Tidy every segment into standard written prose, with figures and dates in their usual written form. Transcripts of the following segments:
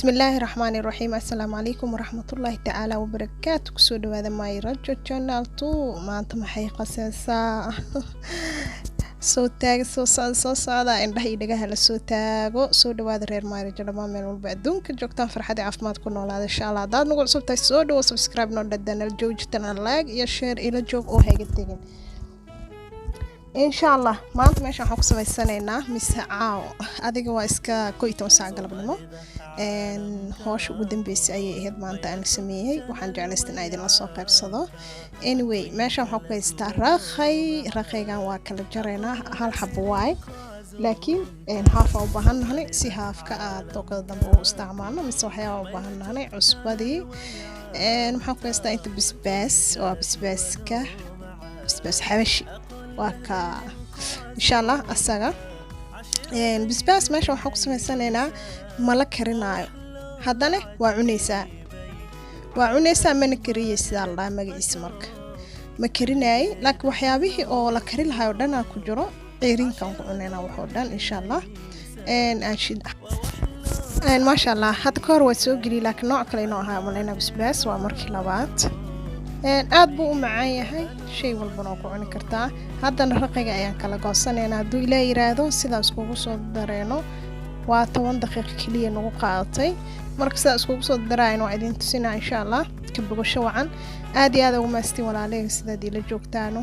بسم الله الرحمن الرحيم. السلام عليكم ورحمة الله تعالى وبركاته. كسو دوادا ماي رجو channel 2 maanta maxay qasaysaa soo taag soo socda indhaha iyo dhagaha la soo taago soo dhawaada reer maay rajo dhamaan meel walba adduunka joogtaan farxad iyo caafimaad ku noolaada insha Allah. Hadaad nagu cusub tahay soo dhawo subscribe noo dhadana joojitana like iyo share ila joog oo hayga tagin insha Allah. maanta meeshaan waxaan ku sameysanaynaa miscaaw adiga waa iska 11 saac galabnimo hoosh ugu dambeysay ayay ahayd maanta aan sameeyay. waxaan jeclaystay in idin la soo qaybsado. Anyway meeshaan waxaan ku haystaa raqaygan waa kala jaraynaa hal xabo waay laakiin haaf u baahanahay si haafka aad toqada dambe u isticmaalno mise waxyaabo u baahanahay cusbadii waxaan ku haystaa inta basbaas waa basbaas xabashi waa ka insha Allah asaga basbaas meesha waxaan ku sameysanaynaa mala karinaayo haddana waa cunaysaa mana kariyaysaa la magaciisa marka ma karinaay laakiin waxyaabihii oo la kari lahaay oo dhan ku jiro ciirinkan ku cunaynaa wax oo dhan insha Allah maasha Allah hadda ka hor waa soo geli laakiin nooc kale inoo ahaa malayna basbaas waa markii labaad aad buu u macaan yahay shay walbana oo ku cuni kartaa. haddana raqayga ayaan kala goosanaynaa hadduu ilaahay yiraahdo sidaas kugu soo dareeno waa 10 daqiiqo kaliya nagu qaadatay marka sidaas kugu soo darayno waa idin tusinaa insha Allah ka bogasho wacan aad iyo aad ugu maastiin walaalay sidaad ila joogtaano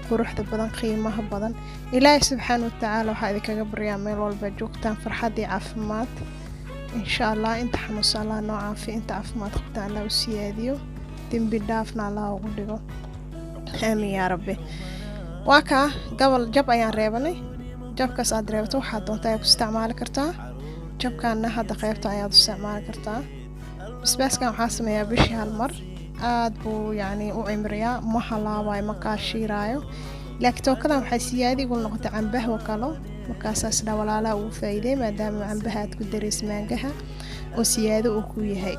quruxda badan qiimaha badan ilaahay subxaanahu wa ta'aala waxa idinkaga baryaa meel walba joogtaan farxad iyo caafimaad insha Allah. inta xanuunsan Allah noo caafiyo inta caafimaad qabtaan Allah u siyaadiyo dambi dhaafna Allah ugu dhigo aamin yaa rabbi. waa ka gobol jab ayaan reebanay jabkaas aad reebto waxaad doontaa ku isticmaali kartaa jabkaana hadda qaybta ayaad isticmaali kartaa. basbaaskan waxaa sameeyaa bishii hal mar aad buu yani u cimriyaa ma halaabayo ma kaashiraayo laakiin tookadan waxay siyaadi ugu noqotay cambaha kale markaasaas walaalaha ugu faa'iiday maadaama cambaha aad ku dareys maangaha oo siyaado uu ku yahay.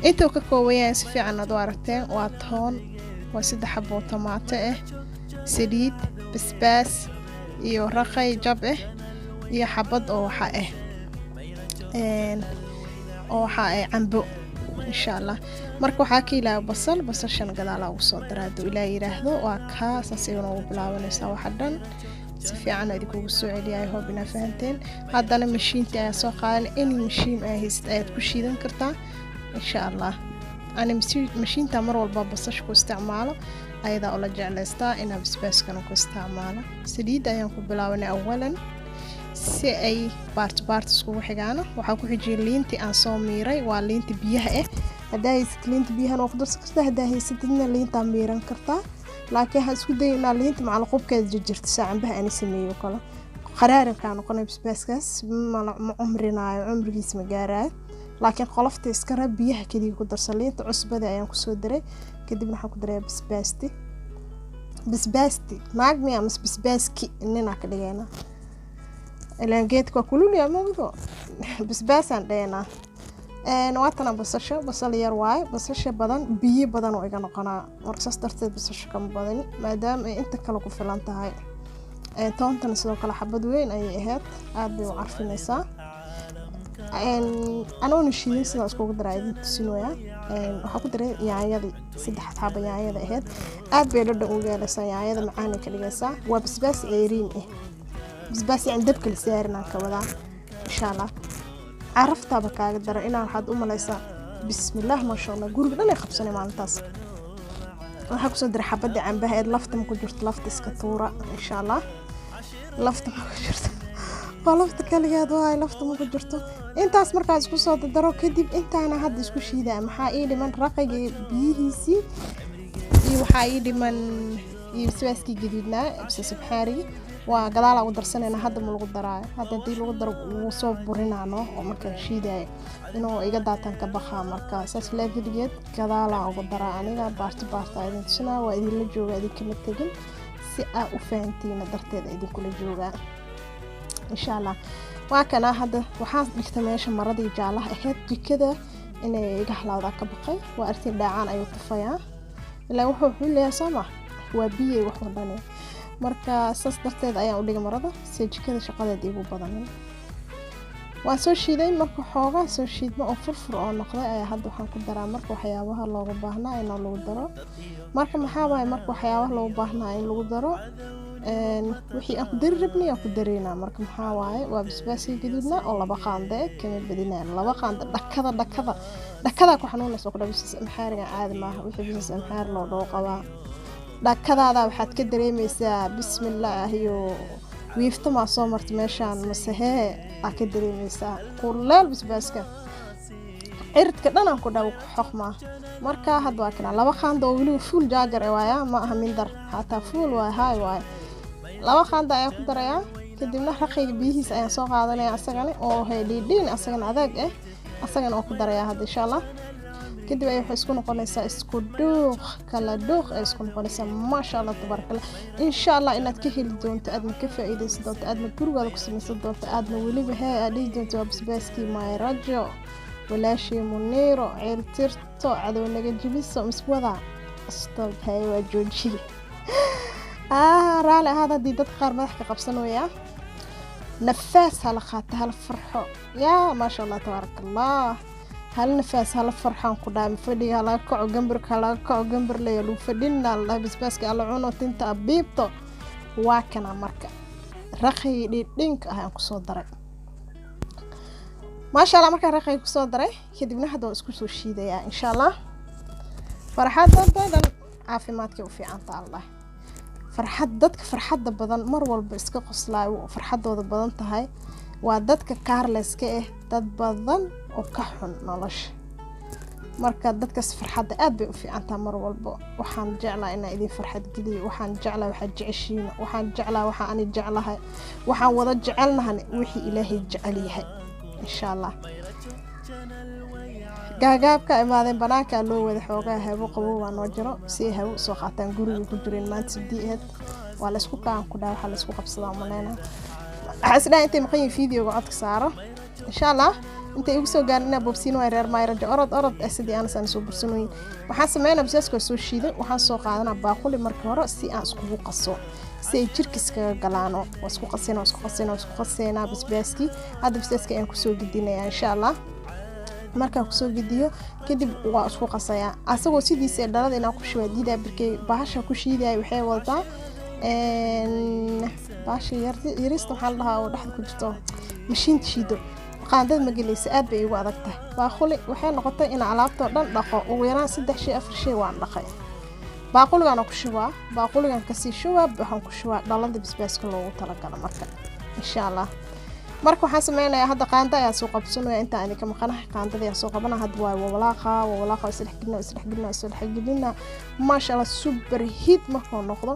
inta ka koobayaan si fiican aad u aragteen waa toon waa 3 xabo tomato saliid basbaas iyo raqay jab iyo xabad oo waxa cambo insha Allah. marka waxaa ka ilaa basashan gadaal ugu soo daraado ilaahay yiraahdo waa kaas asagana ugu bilaabanaysa waxa dhan si fiican aad ugu soo celiyay hobina fahanteen. haddana mashiinta ayaa soo qaadan in mashiin ay hayst aad ku shiidan kartaa insha Allah. ana mashiinta mar walba basasha ku isticmaalo ayada oo la jeclaystaa in basbaaskana ku isticmaalo. saliid ayaan ku bilaabanay awalan si ay baart isku xigaano. waxaa ku xijiyay liinti aan soo miiray waa liinti biyaha hadaa haysid liinti biyaha oo ku darsan kartaa hadaa haysidna liinta miiran kartaa laakiin ha isku day inaad liinta macal qubkeeda jirto saacbaha aan sameeyo kala qaraarka noqonay basbaaskaas ma umrigiis ma gaaraa laakiin qolofta iska rab biyaha kaliya ku darsan liinta cusbada ayaan ku soo diray kadibna waxaan ku daray basbaasti maagmi ama basbaaski inna ka dhigayna ilaan geedka kulul yaa moodo basbaasan dheena waatana basal yar waay basasha badan biyo badan oo iga noqonaa marka saas darteed basasha kama badan maadaama ay inta kale ku filan tahay. toontana sidoo kale xabad weyn ayay ahayd aad bay u carfinaysaa anoo nishiin sidaas kugu daray idin tusinooya. waxaa ku daray yaanyadii 3 xabo yaanyada ahayd aad bay dhadhan u yeelaysaa yaanyada macaan ka dhigaysaa waa basbaas ceeriin basbaas aan dabka la saarnaa ka wada insha Allah. عرفتها بكاغ در إنا waxaad u malaysaa bismillah ma sha Allah guriga dhan ay qabsanay maalintaas. waxa ku soo diray xabada cambaha ee lafta ma ku jirto lafta iska tuura insha Allah lafta ma ku jirto waa lafta kaligeed waa lafta ma ku jirto intaas markaas ku soo daro kadib intaana hadda isku shiidaa maxaa ii dhiman raqayga biyihiisi iyo waxa ii dhiman basbaaski gaduudna subxaari waa gadaal ugu darsanayna hadda ma lagu daraayo hadda hadii lagu daro uu soo burinaano oo marka shiiday inuu iga daataan ka baxa marka saas leeyahay gadaal ugu daraa aniga baarta idin tusina waa idin la jooga idin kama tagin si aad u fahantiin darteed idin kula jooga insha Allah. waa kana hadda waxaan dhigtay meesha maradii jaalaha ahayd jikada inay iga halawda ka baqay waa artiin dhaacaan ayuu tufayaa ilaa wuxuu leeyahay sama waa biyo wax wadane marka saas darteed ayaan u dhigay marada si jikada shaqadeeda igu badan waan soo shiiday marka xoogaa soo shiidma oo furfur oo noqday ayaa hadda waxaan ku daraa marka waxyaabaha looga baahnaa in lagu daro marka maxaa waaye marka waxyaabaha looga baahnaa in lagu daro wixii aan ku dari rabnay aan ku dareynaa marka maxaa waaye waa basbaaska gaduudna oo 2 qaande kama badinaan 2 qaande dhakada ku xanuunayso ku dhabis amxaariga caadi maaha wixii bis amxaar loo dhooqaba dhakadaada waxaad ka dareemaysaa bismillaah iyo wiifta ma soo martay meeshaan masahe aad ka dareemaysaa kuleel basbaaska ciridka dhanaan ku dhaw xoqma marka hadda waa kana 2 qaande oo wali full jaajar waaya ma aha mindar hataa full waa hay waay 2 qaande ayaa ku daraya kadibna raqiga biyihiisa ayaan soo qaadanaya asagana oo heedhiin asagana adag asagana oo ku daraya hadda insha Allah kadib ay wax isku noqonaysaa isku dhuuq kala dhuuq ay isku noqonaysaa ma sha Allah tabarakallah insha Allah inaad ka heli doonto aadna ka faa'iideysan doonto aadna gurigaada ku samaysan doonto aadna waliba aad doonto basbaaskii maayrajo walaashii muniiro ceeltirto cadow naga jibiso miswada stop hay waa jooji raali hada dad qaar madax ka qabsanaya نفاس هلا خاطة هلا فرحة يا ما شاء الله تبارك الله هل نفاس هلا فرحان قدام فدي هلا كعو جنبرك هلا كعو جنبر ليلو فدينا الله بسباسك على عونه تنت أبيبته واكنا مركا رخي دينك هاي كسودرة ما شاء الله مركا رخي كسودرة كدبنا هذا اسكو شيء ده إن شاء الله فرحات بدن عافي ما تكوفي عن الله farxad dadka farxadda badan mar walba iska qoslaayo farxadooda badan tahay waa dadka careless-ka dad badan oo ka xun nolosha marka dadkaas farxadda aad bay u fiicantaa mar walba waxaan jeclaa inaan idin farxad geliyo waxaan jeclaa waxa jeceshiina waxaan jeclaa waxa aan jeclahay waxaan wada jecelnahay wixii Ilaahay jecel yahay insha Allah gaagaabka imaadeen banaanka loo wada xoogaa hawo qabow waa noo jiro si hawo soo qaataan guriga ku jireen maanta sideed waa la isku kaan ku dhaw waxa la isku qabsadaa maleena xasna intay maqan fiidiyoga codka saaro insha Allah intay ugu soo gaarina bobsiin waa reer maayrajo orod sidii aan san soo bursanooyin waxaan sameeynaa basbaaska soo shiiday waxaan soo qaadanaa baaquli markii hore si aan isku qaso si ay jirkiska galaano isku qaseena basbaaski hadda basbaaska aan ku soo gidinaya insha Allah marka ku soo gidiyo kadib waa isku qasaya asagoo sidiisa dhalada inaan ku shuba diida birkay bahasha ku shiiday waxay wadataa baasha yarista waxa la dhahaa oo dhaxda ku jirto mashiin shiido qaandad ma galaysa aad bay ugu adag tahay baaquli waxay noqotay in alaabto dhan dhaqo ugu yaraan 3 shay 4 shay waan dhaqay baaquligan ku shubaa baaquligan ka sii shubaa waxaan ku shubaa dhalada basbaaska loogu talagalay marka insha Allah marka waxaan sameeynaa hadda qaanda ayaa soo qabsanaya inta aan ka maqanahay qaandada ayaa soo qabana hadda waa walaaqa isla xigilina ma sha Allah super hit markuu noqdo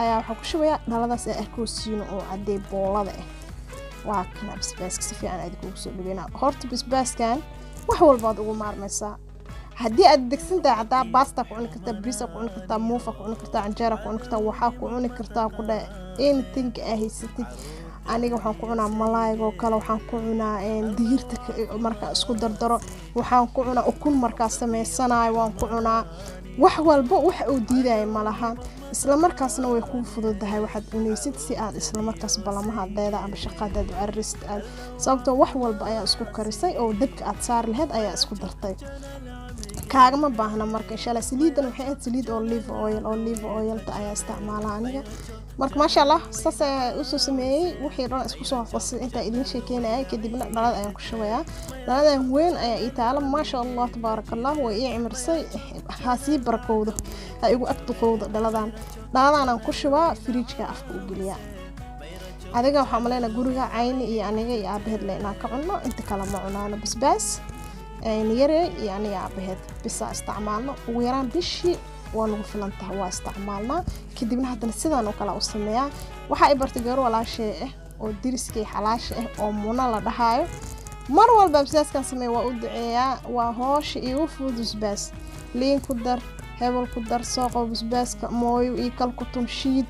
ayaa waxa ku shubaya dhaladaas ee arkoosiino oo caday boolada waa kana basbaaska si fiican aad ku soo dhaweena horta basbaaskan wax walba aad ugu maarmaysaa haddii aad degsantahay hadaa pasta ku cuni kartaa bariis ku cuni kartaa muufa ku cuni kartaa canjeera ku cuni kartaa waxa ku cuni kartaa ku dhaa anything haysatid aniga waxaan ku cunaa malaayga kale waxaan ku cunaa digirta marka isku dardaro waxaan ku cunaa ukun marka sameysanaay waan ku cunaa wax walba wax uu diiday malahan isla markaasna way ku fududahay waxaad cunaysid si aad isla markaas balamaha deeda ama shaqadaad carrist sababtoo wax walba ayaa isku karisay oo dabka aad saar lahayd ayaa isku dartay kaagama baahna marka insha Allah saliidan waxay aad saliid olive oil ta ayaa isticmaalaa aniga marka ma sha Allah saas u soo sameeyay wixii dhan isku soo qasay inta idin sheekeynay kadibna dhalad ayaan ku shubayaa dhaladan weyn ayaa ii taala ma sha Allah tabarakallah way ii cimrisay haasi barakowdo ay ugu agtuqowdo dhaladan aan ku shubaa fridge-ka afka u geliyaa adiga waxa maleena guriga cayni iyo aniga iyo aabaheed leena ka cunno inta kala ma cunaano basbaas yare yani aabaheed bisa isticmaalno ugu yaraan bishii waan ugu filan tahay waa isticmaalnaa kadibna hadana sidaan oo kala u sameeyaa waxa ay bartay gaar walaashay oo diriskay xalaash oo muna la dhahayo mar walba basbaaskan sameey waa u duceeyaa waa hoosh iyo fudusbaas liin ku dar hebel ku dar sooqo basbaaska mooyo iyo kal ku tumshiid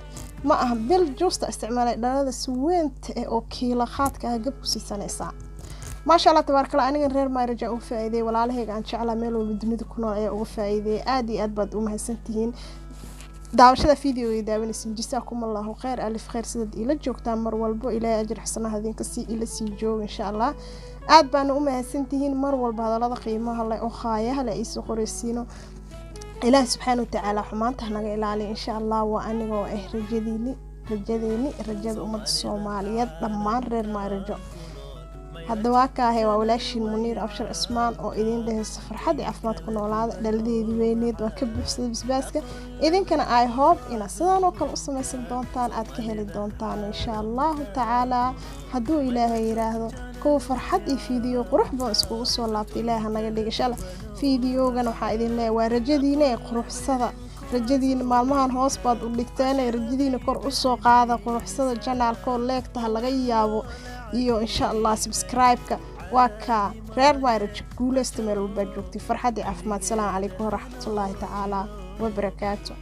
ma aha bil juusta isticmaalay dhalada suweenta oo kiila qaadka gab ku siisanaysa ما شاء الله تبارك الله أنا غير ما رجع وفائدة ولا عليه عن شعلا ميل والدنيا كنا أيه وفائدة عادي أدبد ومهسنتين daawashada fiidiyoga daawanaysin jazaakumullahu khayr alif khayr sidad ila joogtaan mar walbo ilaahay ajir xasanaha idinka sii ila sii jooga insha Allah aad baan u mahadsantihiin mar walba hadalada qiimaha leh oo khaayaha leh isoo qoraysiino ilaahay subxaanahu wa ta'aala xumaanta naga ilaaliyo insha Allah waa anigoo rajada ummadda Soomaaliyeed dhammaan reer Maarajo hadda waa kaahay waa walaashin Muniir Abshir Ismaan oo idin dhehaysa farxad iyo caafimaad ku noolaada dhalideedii weyneed waa ka buuxsaday basbaaska idinkana I hope ina sidaan oo kale u samaysan doontaan aad ka heli doontaan insha Allah ta'ala hadduu ilaahay yiraahdo كو فرحت فيديو قروح باسكو صلابتي لها naga dhig insha Allah fiidiyoogan waxa idin leeyahay waa rajadiina quruxsada rajadiina maalmahan hoos baad u dhigtaan rajadiina kor u soo qaada quruxsada channelka leegtaha laga yaabo iyo insha Allah subscribe-ka waa ka reer Maarajo guuleysta meel walba joogtay farxad iyo caafimaad salaam calaykum wa rahmatullahi ta'ala wa barakaatuh